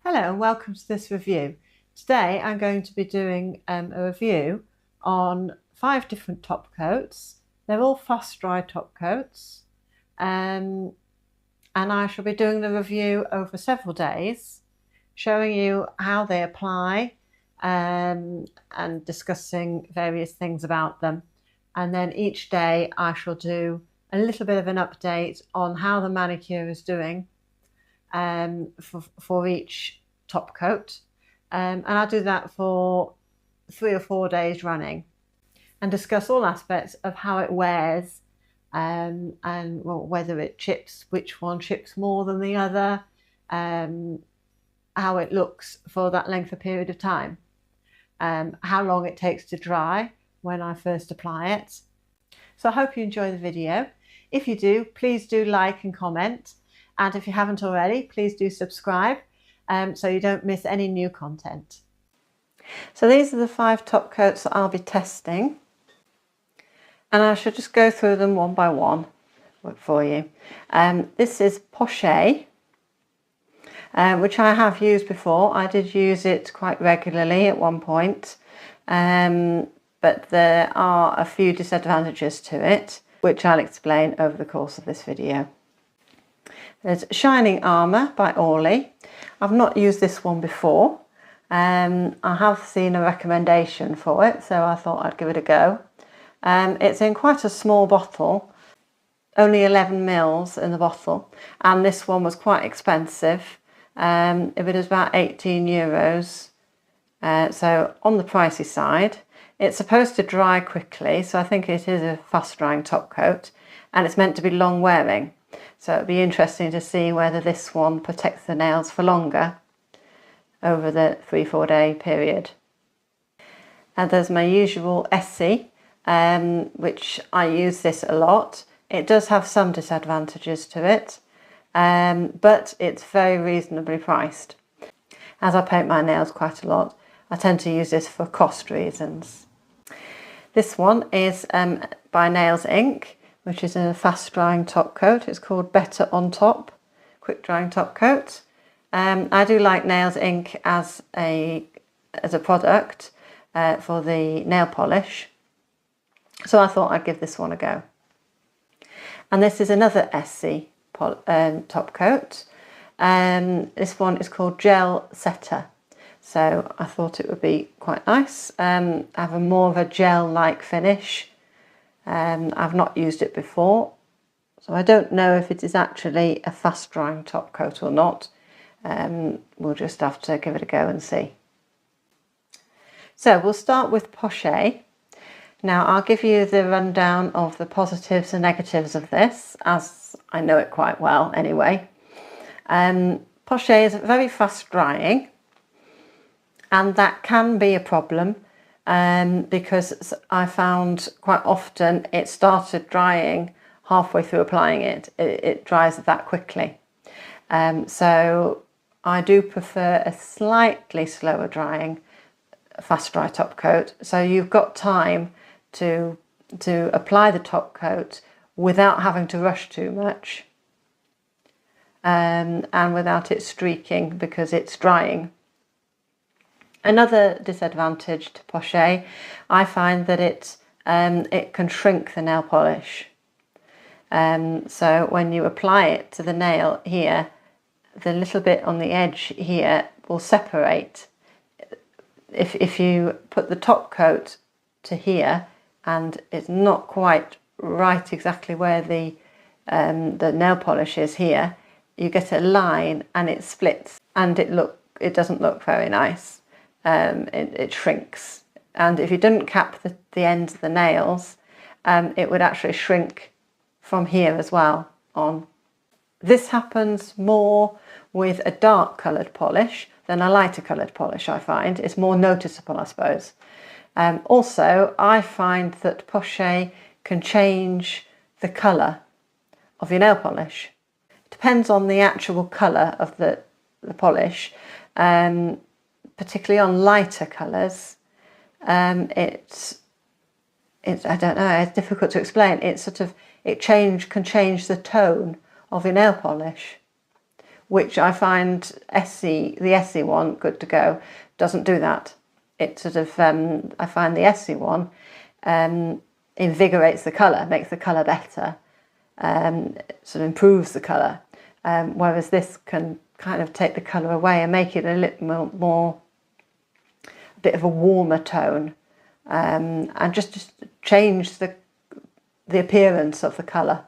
Hello and welcome to this review. Today I'm going to be doing a review on 5 different top coats. They're all fast dry top coats, and I shall be doing the review over several days, showing you how they apply and discussing various things about them. And then each day I shall do a little bit of an update on how the manicure is doing for each top coat, and I'll do that for 3 or 4 days running and discuss all aspects of how it wears, and well, whether it chips, which one chips more than the other, how it looks for that length of period of time, how long it takes to dry when I first apply it. So I hope you enjoy the video. If you do, please do like and comment. And if you haven't already, please do subscribe so you don't miss any new content. So these are the 5 top coats that I'll be testing. And I should just go through them one by one for you. This is Poche, which I have used before. I did use it quite regularly at one point. But there are a few disadvantages to it, which I'll explain over the course of this video. There's Shining Armour by Orly. I've not used this one before. I have seen a recommendation for it, so I thought I'd give it a go. It's in quite a small bottle, only 11 mils in the bottle, and this one was quite expensive. It was about 18 euros, so on the pricey side. It's supposed to dry quickly, so I think it is a fast drying top coat, and it's meant to be long wearing. So it'd be interesting to see whether this one protects the nails for longer over the 3-4 day period. And there's my usual Essie, which I use this a lot. It does have some disadvantages to it, but it's very reasonably priced. As I paint my nails quite a lot, I tend to use this for cost reasons. This one is by Nails Inc., which is a fast drying top coat. It's called Better on Top, quick drying top coat. I do like Nails Inc. as a product for the nail polish, so I thought I'd give this one a go. And this is another Essie top coat. This one is called Gel Setter, so I thought it would be quite nice. Have a more of a gel-like finish. I've not used it before, so I don't know if it is actually a fast drying top coat or not. We'll just have to give it a go and see. So we'll start with Poche. Now I'll give you the rundown of the positives and negatives of this, as I know it quite well anyway. Poche is very fast drying, and that can be a problem. Because I found quite often it started drying halfway through applying it. It dries that quickly. So I do prefer a slightly slower drying fast dry top coat, so you've got time to apply the top coat without having to rush too much, and without it streaking because it's drying. Another disadvantage to Poche, I find that it can shrink the nail polish. So when you apply it to the nail here, the little bit on the edge here will separate. If you put the top coat to here and it's not quite right exactly where the nail polish is here, you get a line and it splits, and it doesn't look very nice. It shrinks, and if you didn't cap the ends of the nails, it would actually shrink from here as well on. This happens more with a dark coloured polish than a lighter coloured polish, I find. It's more noticeable, I suppose. Also, I find that Poche can change the colour of your nail polish. It depends on the actual colour of the polish. Particularly on lighter colours, it's I don't know, it's difficult to explain. It's sort of, can change the tone of your nail polish. which I find the Essie one, Good to Go, doesn't do that. It sort of, I find the Essie one invigorates the colour, makes the colour better, sort of improves the colour, whereas this can kind of take the colour away and make it a little more, a bit of a warmer tone, and just change the appearance of the colour.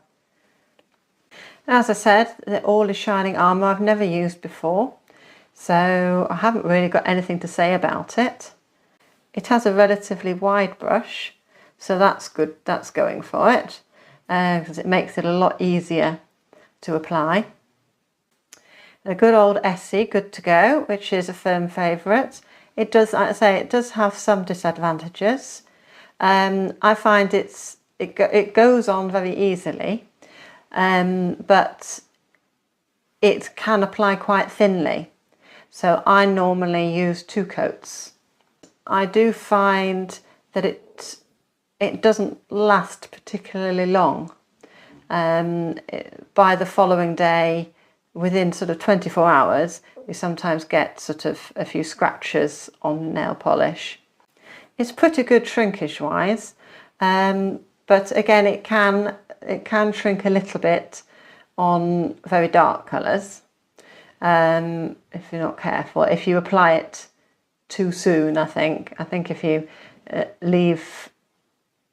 As I said, the All is Shining Armour I've never used before, so I haven't really got anything to say about it. It has a relatively wide brush, so that's good, that's going for it, because it makes it a lot easier to apply. A good old Essie Good to Go, which is a firm favourite. It does, like I say, it does have some disadvantages. I find it goes on very easily, but it can apply quite thinly. So I normally use 2 coats. I do find that it doesn't last particularly long. By the following day, within sort of 24 hours, you sometimes get sort of a few scratches on nail polish. It's pretty good shrinkage wise, but again it can shrink a little bit on very dark colours if you're not careful. If you apply it too soon, I think if you leave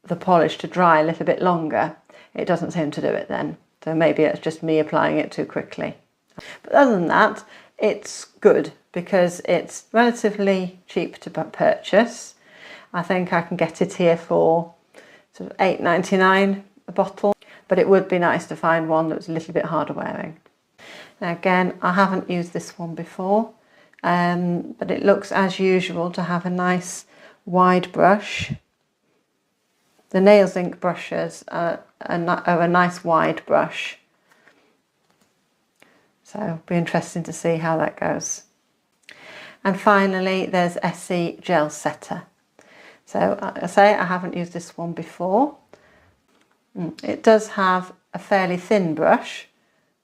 the polish to dry a little bit longer, it doesn't seem to do it then. So maybe it's just me applying it too quickly. But other than that, it's good because it's relatively cheap to purchase. I think I can get it here for sort of £8.99 a bottle, but it would be nice to find one that was a little bit harder wearing. Now again, I haven't used this one before, but it looks as usual to have a nice wide brush. The Nails Ink brushes are a nice wide brush. So it'll be interesting to see how that goes. And finally, there's Essie Gel Setter. So I say I haven't used this one before. It does have a fairly thin brush,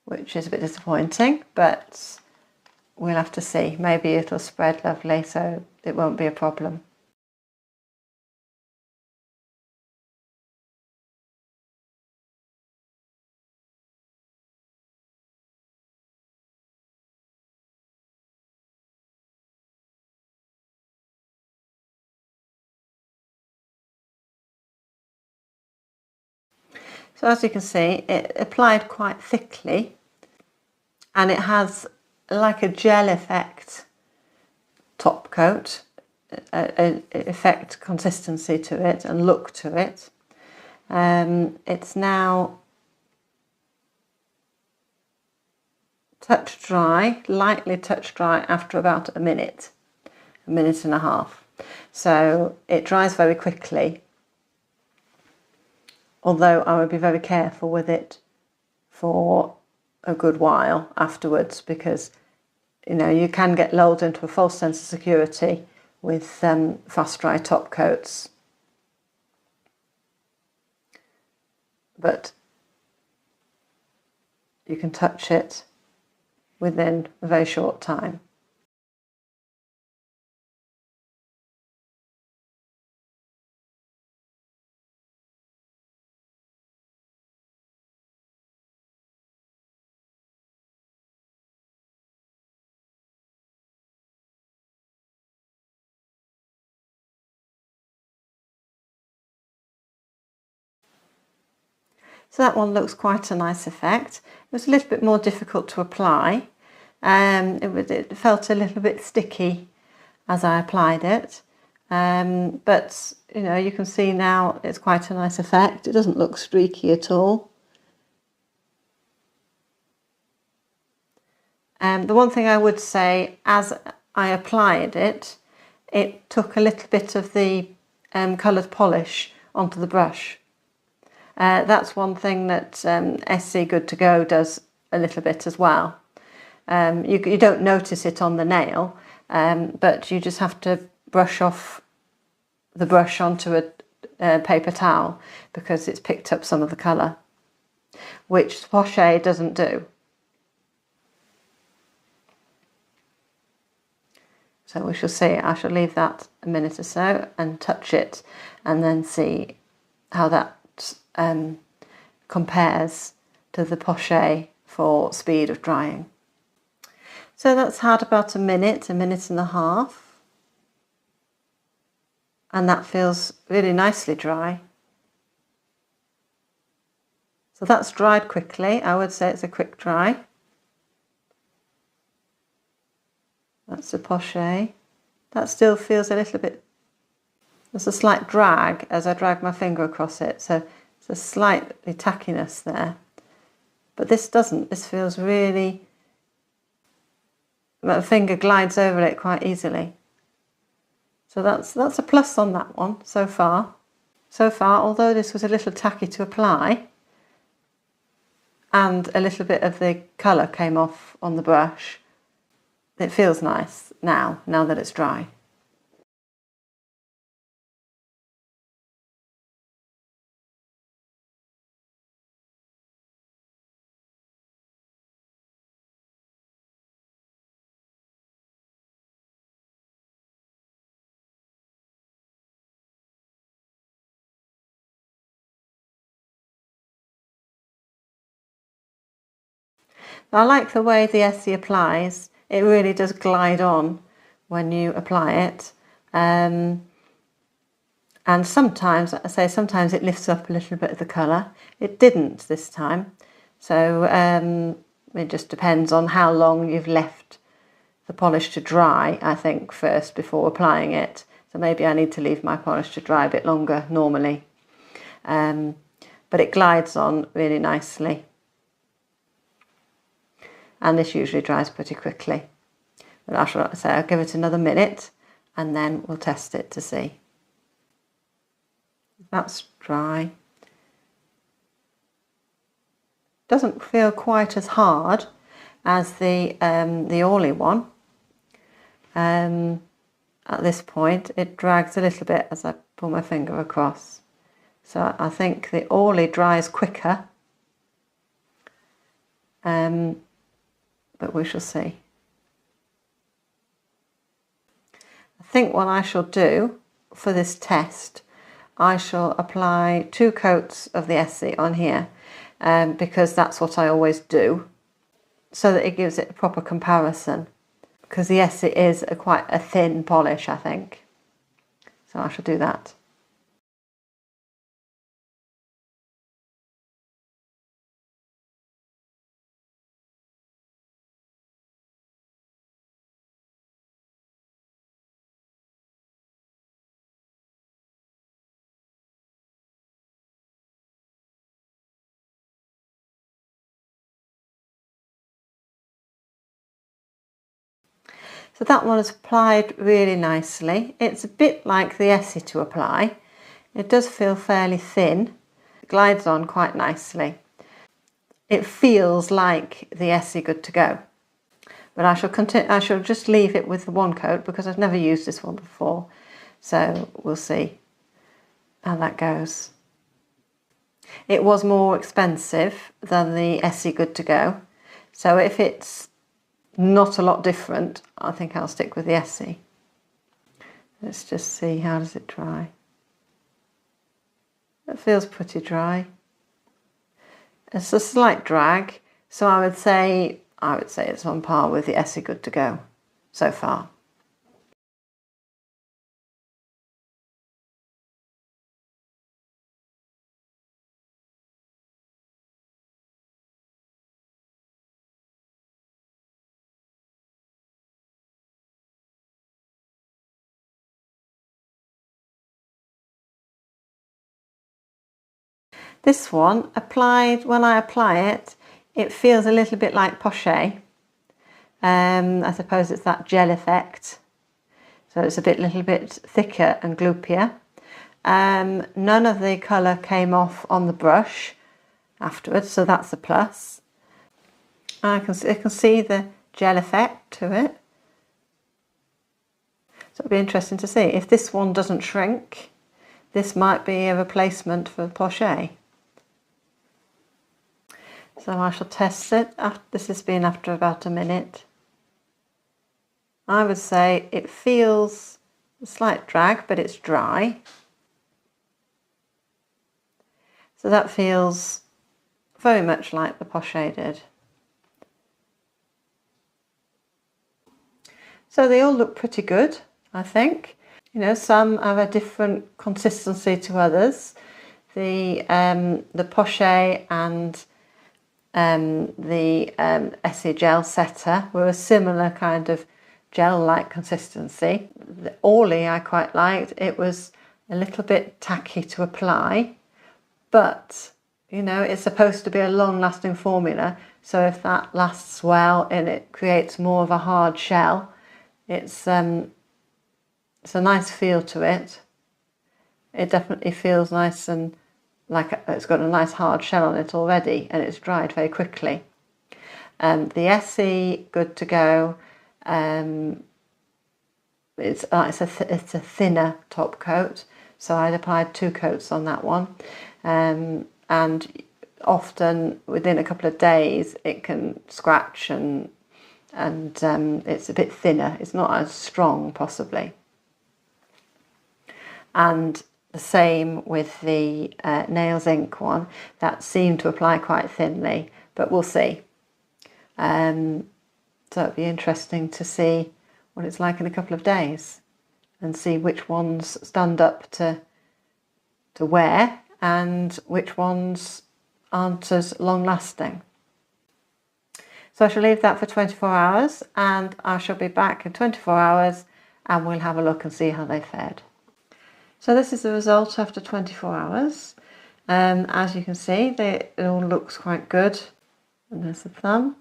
which is a bit disappointing, but we'll have to see. Maybe it'll spread lovely, so it won't be a problem. So as you can see, it applied quite thickly, and it has like a gel effect top coat, effect consistency to it and look to it. It's now touch dry, lightly touch dry after about a minute and a half. So it dries very quickly, although I would be very careful with it for a good while afterwards, because you know you can get lulled into a false sense of security with fast dry top coats. But you can touch it within a very short time. So that one looks quite a nice effect. It was a little bit more difficult to apply. It felt a little bit sticky as I applied it. But you know, you can see now it's quite a nice effect. It doesn't look streaky at all. The one thing I would say, as I applied it, it took a little bit of the coloured polish onto the brush. That's one thing that Essie Good to Go does a little bit as well. You don't notice it on the nail, but you just have to brush off the brush onto a paper towel because it's picked up some of the colour, which Poche doesn't do. So we shall see. I shall leave that a minute or so and touch it and then see how that compares to the Poche for speed of drying. So that's had about a minute and a half. And that feels really nicely dry. So that's dried quickly. I would say it's a quick dry. That's the Poche. That still feels a little bit, there's a slight drag as I drag my finger across it. So it's a slightly tackiness there. But this doesn't. This feels really, my finger glides over it quite easily. So that's a plus on that one so far. So far, although this was a little tacky to apply and a little bit of the colour came off on the brush, it feels nice now that it's dry. I like the way the Essie applies. It really does glide on when you apply it. And sometimes, I say sometimes it lifts up a little bit of the colour. It didn't this time. So it just depends on how long you've left the polish to dry, I think, first before applying it. So maybe I need to leave my polish to dry a bit longer normally. But it glides on really nicely. And this usually dries pretty quickly. But I shall say I'll give it another minute and then we'll test it to see. That's dry. Doesn't feel quite as hard as the Orly one. At this point it drags a little bit as I pull my finger across. So I think the Orly dries quicker. But we shall see. I think what I shall do for this test, I shall apply 2 coats of the Essie on here because that's what I always do, so that it gives it a proper comparison, because the Essie is quite a thin polish, I think. So I shall do that. So that one is applied really nicely. It's a bit like the Essie to apply. It does feel fairly thin. It glides on quite nicely. It feels like the Essie good to go. But I shall just leave it with the 1 coat because I've never used this one before. So we'll see how that goes. It was more expensive than the Essie good to go. So if it's not a lot different, I think I'll stick with the Essie. Let's just see, how does it dry? It feels pretty dry. It's a slight drag, so I would say it's on par with the Essie good to go so far. This one, when I apply it, it feels a little bit like Poche. I suppose it's that gel effect. So it's a little bit thicker and gloopier. None of the colour came off on the brush afterwards, so that's a plus. I can see the gel effect to it. So it'll be interesting to see. If this one doesn't shrink, this might be a replacement for Poche. So I shall test it. This has been after about a minute. I would say it feels a slight drag, but it's dry. So that feels very much like the Poche did. So they all look pretty good, I think. You know, some have a different consistency to others. The Poche and the Essie gel setter were a similar kind of gel-like consistency. The Orly I quite liked. It was a little bit tacky to apply, but you know, it's supposed to be a long-lasting formula, so if that lasts well and it creates more of a hard shell, it's a nice feel to it. It definitely feels nice and like it's got a nice hard shell on it already, and it's dried very quickly. The Essie Good to Go, it's a thinner top coat, so I'd applied 2 coats on that one, and often within a couple of days it can scratch and it's a bit thinner. It's not as strong possibly. And the same with the Nails Ink one. That seemed to apply quite thinly, but we'll see. So it'll be interesting to see what it's like in a couple of days and see which ones stand up to wear and which ones aren't as long lasting. So I shall leave that for 24 hours and I shall be back in 24 hours and we'll have a look and see how they fared. So this is the result after 24 hours. As you can see, it all looks quite good. And there's the thumb.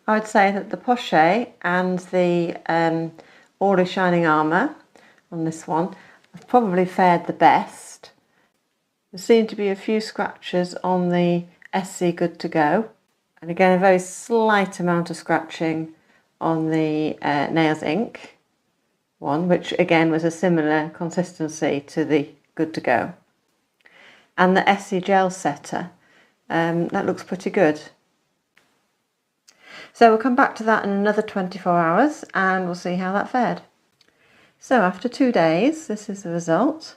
I would say that the Poche and the Orly Shining Armour on this one have probably fared the best. There seem to be a few scratches on the Essie Good to Go. And again, a very slight amount of scratching on the Nails Ink one, which again was a similar consistency to the Good to Go. And the Essie Gel Setter, that looks pretty good. So we'll come back to that in another 24 hours and we'll see how that fared. So after 2 days, this is the result.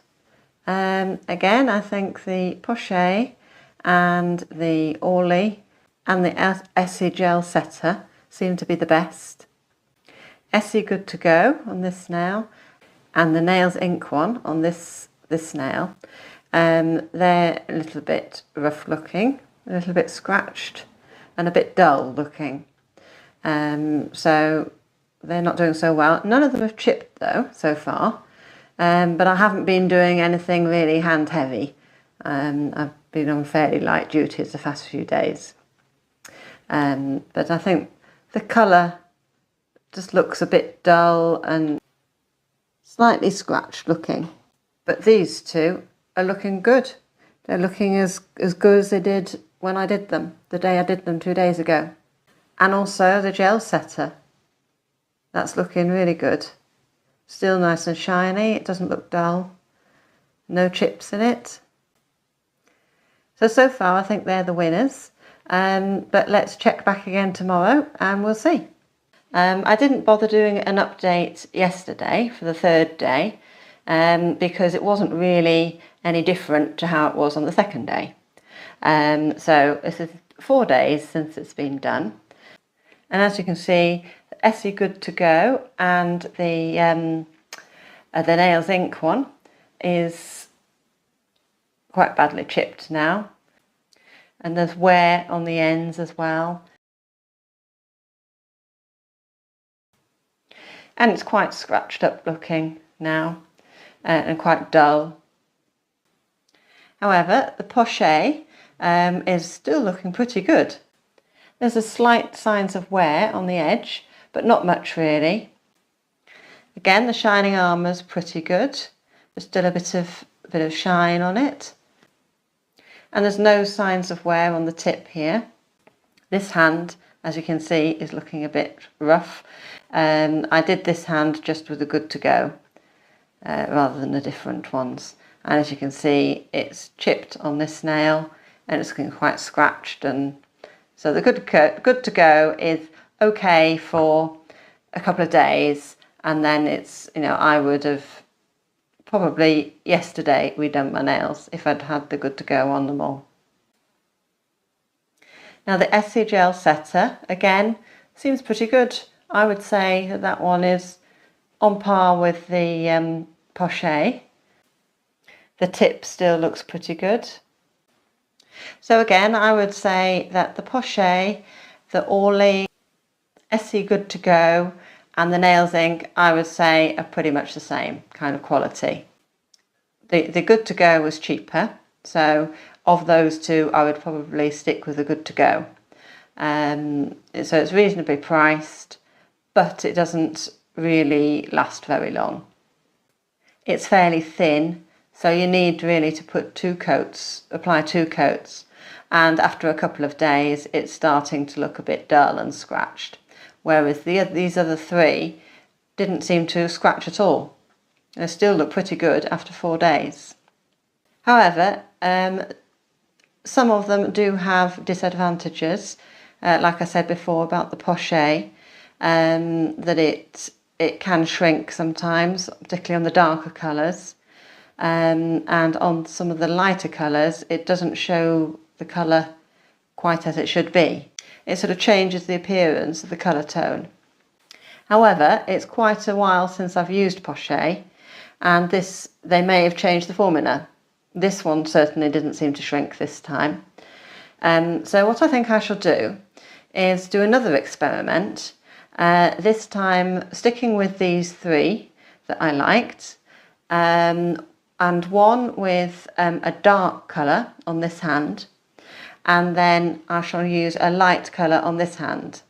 Again, I think the Poche and the Orly and the Essie Gel Setter seem to be the best. Essie Good to Go on this nail and the Nails Ink one on this nail. They're a little bit rough looking, a little bit scratched and a bit dull looking. So they're not doing so well. None of them have chipped though so far, but I haven't been doing anything really hand heavy. I've been on fairly light duties the past few days. But I think the colour just looks a bit dull and slightly scratched looking. But these two are looking good. They're looking as good as they did when I did them, the day I did them 2 days ago. And also the Gel Setter. That's looking really good. Still nice and shiny, it doesn't look dull. No chips in it. So far I think they're the winners. But let's check back again tomorrow and we'll see. I didn't bother doing an update yesterday for the 3rd day because it wasn't really any different to how it was on the 2nd day. So this is 4 days since it's been done. And as you can see, the Essie Good to Go and the Nails Ink one is quite badly chipped now. And there's wear on the ends as well. And it's quite scratched up looking now and quite dull. However, the Poche is still looking pretty good. There's a slight signs of wear on the edge, but not much really. Again, the Shining Armour's pretty good. There's still a bit of shine on it. And there's no signs of wear on the tip here. This hand, as you can see, is looking a bit rough. I did this hand just with the Good to Go rather than the different ones. And as you can see, it's chipped on this nail and it's looking quite scratched. And so the good to go is okay for a couple of days, and then it's, you know, I would have probably yesterday redone my nails if I'd had the good to go on them all. Now the Essie Gel Setter, again, seems pretty good. I would say that that one is on par with the Poche. The tip still looks pretty good. So again, I would say that the Poche, the Orly, Essie Good to Go and the Nails Ink, I would say are pretty much the same kind of quality. The Good to Go was cheaper, so of those two I would probably stick with the Good to Go. So it's reasonably priced, but it doesn't really last very long. It's fairly thin, so you need really to put apply two coats, and after a couple of days it's starting to look a bit dull and scratched, whereas these other three didn't seem to scratch at all. They still look pretty good after 4 days. However, some of them do have disadvantages, like I said before about the Poche, that it can shrink sometimes, particularly on the darker colours, and on some of the lighter colours it doesn't show the colour quite as it should be. It sort of changes the appearance of the colour tone. However, it's quite a while since I've used Poche, and they may have changed the formula. This one certainly didn't seem to shrink this time. So what I think I shall do is do another experiment, this time sticking with these three that I liked, and one with a dark colour on this hand, and then I shall use a light colour on this hand,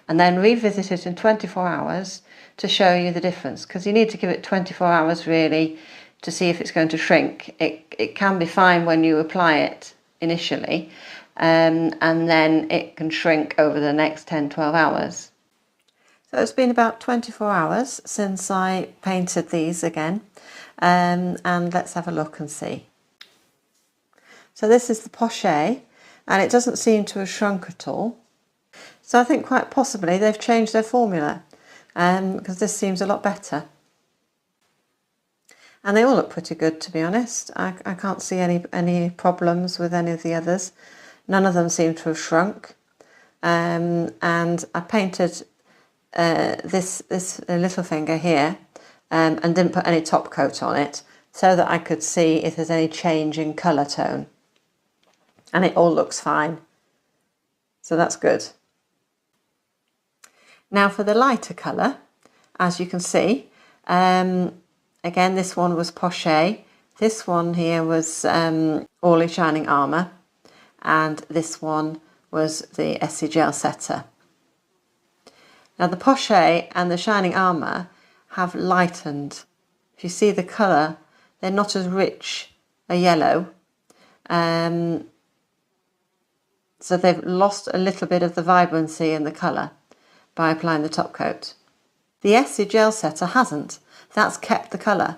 and then revisit it in 24 hours to show you the difference, because you need to give it 24 hours really to see if it's going to shrink. It can be fine when you apply it initially, and then it can shrink over the next 10-12 hours. So it's been about 24 hours since I painted these again, and let's have a look and see. So this is the Poche, and it doesn't seem to have shrunk at all. So I think quite possibly they've changed their formula, because this seems a lot better. And they all look pretty good, to be honest. I can't see any problems with any of the others. None of them seem to have shrunk. And I painted this little finger here, and didn't put any top coat on it, so that I could see if there's any change in colour tone. And it all looks fine. So that's good. Now for the lighter colour, as you can see, again, this one was Poche, this one here was Orly Shining Armour, and this one was the Essie Gel Setter. Now the Poche and the Shining Armour have lightened. If you see the colour, they're not as rich a yellow, so they've lost a little bit of the vibrancy in the colour by applying the top coat. The Essie Gel Setter hasn't. That's kept the colour.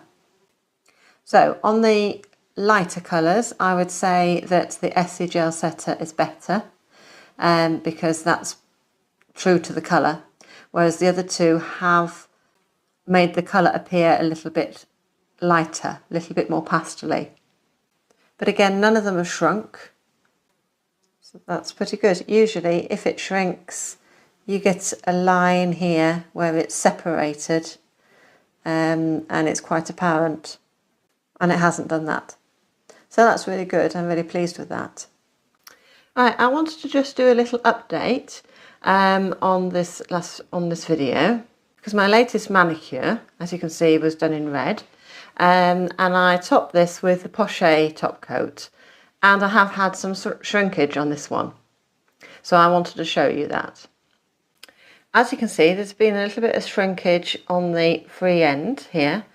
So on the lighter colours, I would say that the Essie Gel Setter is better, because that's true to the colour, whereas the other two have made the colour appear a little bit lighter, a little bit more pastel-y. But again, none of them have shrunk, so that's pretty good. Usually if it shrinks, you get a line here where it's separated, and it's quite apparent, and it hasn't done that. So that's really good. I'm really pleased with that. Right, I wanted to just do a little update on this video, because my latest manicure, as you can see, was done in red, and I topped this with the Poche top coat, and I have had some shrinkage on this one, so I wanted to show you that. As you can see, there's been a little bit of shrinkage on the free end here.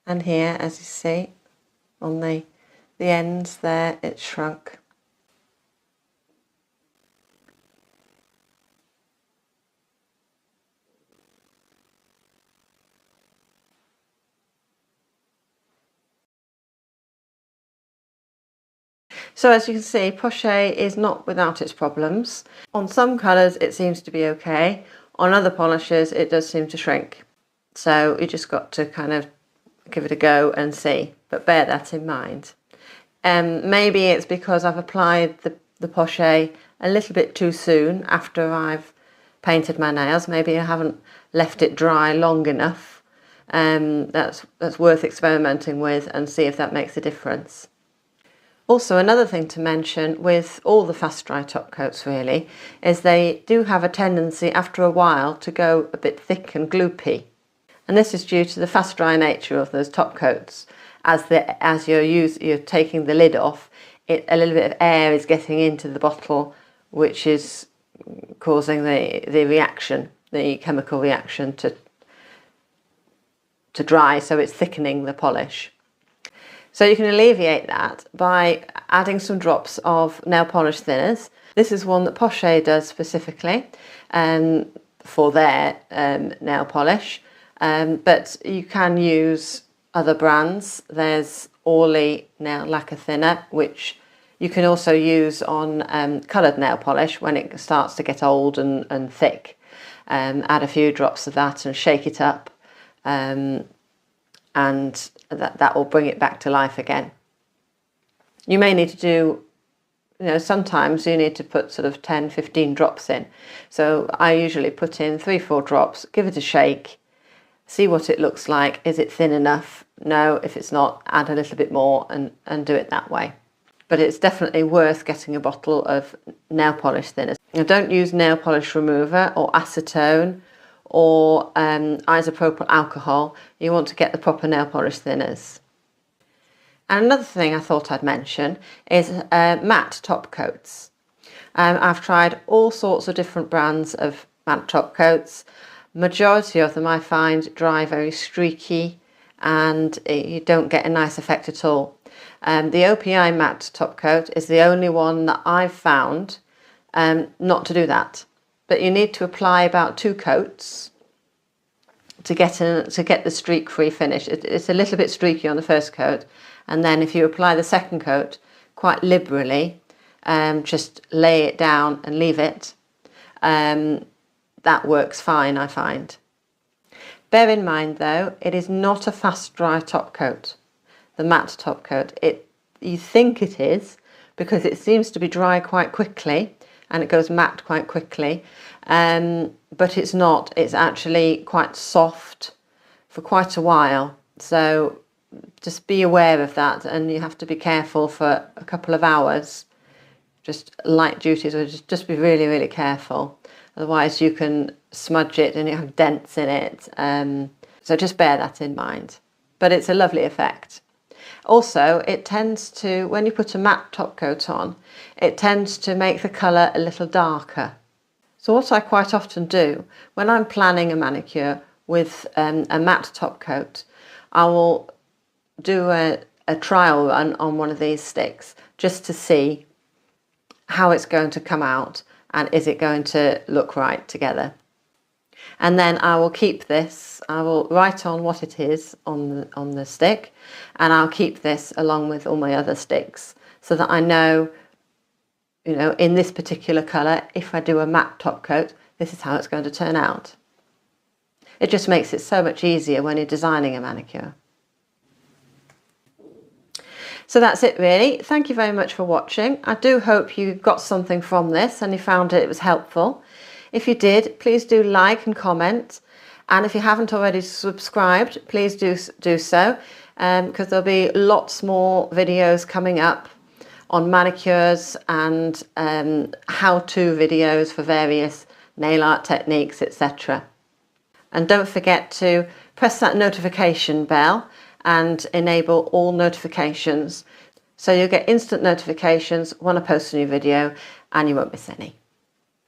And here, as you see, on the ends there, it's shrunk. So as you can see, poche is not without its problems. On some colours it seems to be okay, on other polishes it does seem to shrink. So you just got to kind of give it a go and see, but bear that in mind. Maybe it's because I've applied the poche a little bit too soon after I've painted my nails. Maybe I haven't left it dry long enough. That's worth experimenting with and see if that makes a difference. Also, another thing to mention with all the fast dry top coats really is they do have a tendency after a while to go a bit thick and gloopy. And this is due to the fast dry nature of those top coats. As you're taking the lid off, a little bit of air is getting into the bottle, which is causing the reaction, the chemical reaction to dry, so it's thickening the polish. So you can alleviate that by adding some drops of nail polish thinners. This is one that Poche does specifically for their nail polish, but you can use other brands. There's Orly nail lacquer thinner, which you can also use on coloured nail polish when it starts to get old and thick. Add a few drops of that and shake it up, and that will bring it back to life again. You may need to do, sometimes you need to put sort of 10-15 drops in. So I usually put in 3-4 drops, give it a shake, see what it looks like. Is it thin enough? No. If it's not, add a little bit more and do it that way. But it's definitely worth getting a bottle of nail polish thinners. Now, don't use nail polish remover or acetone or isopropyl alcohol. You want to get the proper nail polish thinners. And another thing I thought I'd mention is matte top coats. I've tried all sorts of different brands of matte top coats. Majority of them I find dry very streaky and you don't get a nice effect at all. The OPI matte top coat is the only one that I've found not to do that. But you need to apply about 2 coats to get the streak-free finish. It's a little bit streaky on the first coat, and then if you apply the second coat quite liberally, just lay it down and leave it, that works fine, I find. Bear in mind though, it is not a fast dry top coat, the matte top coat. You think it is because it seems to be dry quite quickly and it goes matte quite quickly, but it's not. It's actually quite soft for quite a while, so just be aware of that, and you have to be careful for a couple of hours. Just light duties, or just be really, really careful. Otherwise you can smudge it and you have dents in it. So just bear that in mind. But it's a lovely effect. Also, it tends to, when you put a matte top coat on, it tends to make the colour a little darker. So what I quite often do, when I'm planning a manicure with a matte top coat, I will do a trial run on one of these sticks just to see how it's going to come out and is it going to look right together. And then I will keep this, I will write on what it is on the stick, and I'll keep this along with all my other sticks so that I know, in this particular colour, if I do a matte top coat, this is how it's going to turn out. It just makes it so much easier when you're designing a manicure. So that's it really. Thank you very much for watching. I do hope you got something from this and you found it was helpful. If you did, please do like and comment. And if you haven't already subscribed, please do so, because there'll be lots more videos coming up on manicures and how-to videos for various nail art techniques, etc. And don't forget to press that notification bell and enable all notifications so you'll get instant notifications when I post a new video and you won't miss any.